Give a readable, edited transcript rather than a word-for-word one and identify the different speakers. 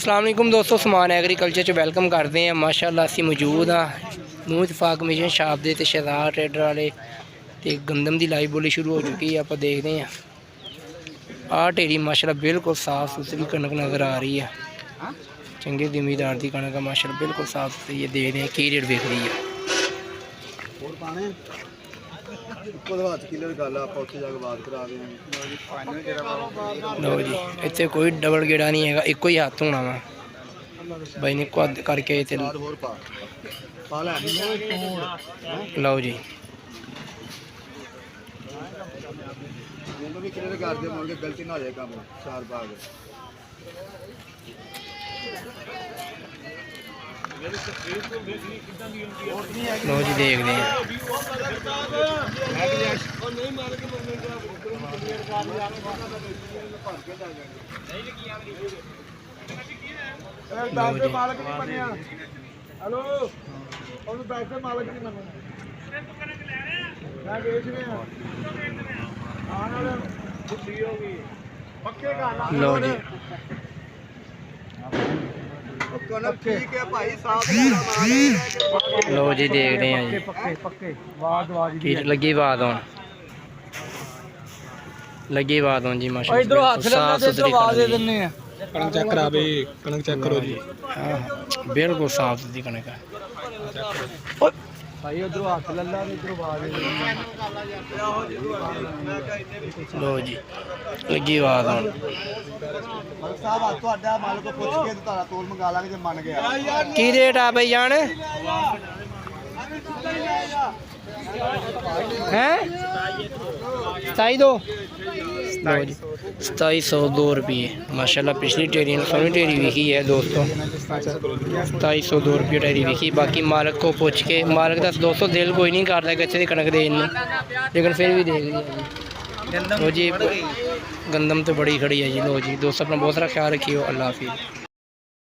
Speaker 1: अस्सलाम वालेकुम दोस्तों, समान एग्रीकल्चर च वेलकम करते हैं। माशाअल्लाह असीं मौजूद हाँ न्यू इतफाक मिशन शॉप दे ते शहजाद ट्रेडर वाले ते गंदम की लाइव बोली शुरू हो चुकी है। आप देखते हैं आ ढेरी माशाअल्लाह बिल्कुल साफ सुथरी कणक नज़र आ रही है। चंगे जिमीदार की कणक माशाअल्लाह बिल्कुल साफ सुथरी है। देखते हैं की रेट बिक रही है। लो जी इतने कोई डबल गेड़ा नहीं है, एको ही हाथ होना वा भाई ने को करके लो जी
Speaker 2: गलती ना हो जाए काम चार बाग
Speaker 1: लो जी देखते हैं
Speaker 2: मालक नहीं बनिया। हेलो पैसे मालक नहीं बने मैं बेच रहे हैं आने वाले छुट्टी होगी पक्के का
Speaker 1: लो जी
Speaker 2: ठीक है भाई साहब।
Speaker 1: लो जी देख रहे हैं जी ठीक लगी बात होन जी माशाअल्लाह साफ सुथरी
Speaker 2: कणक चेक करा भाई, कणक चेक करो जी।
Speaker 1: हाँ बिल्कुल साफ सुथरी कणक है
Speaker 2: भाई उधरों हाथ लल्ला इधरों आवाज
Speaker 1: लो जी लगी बात होन
Speaker 2: साहब ਤੁਹਾਡਾ ਮਾਲਕ को पूछ के तारा तोल मंगा लांगे जे मन गया।
Speaker 1: की रेट आ भाई जान हैं 2702 रुपये माशाल्लाह। पिछली टेरी सोनी टेरी विकी है दोस्तों, 2702 रुपये टेरी विकी। बाकी मालक को पूछ के मालक का दोस्तों दिल कोई नहीं करता कच्चे की कणक देने, लेकिन फिर भी देख लिया जी। लो जी गंदम तो बड़ी खड़ी है जी। लो जी दोस्तों अपना बहुत सारा ख्याल रखियो। अल्लाह हाफिज़।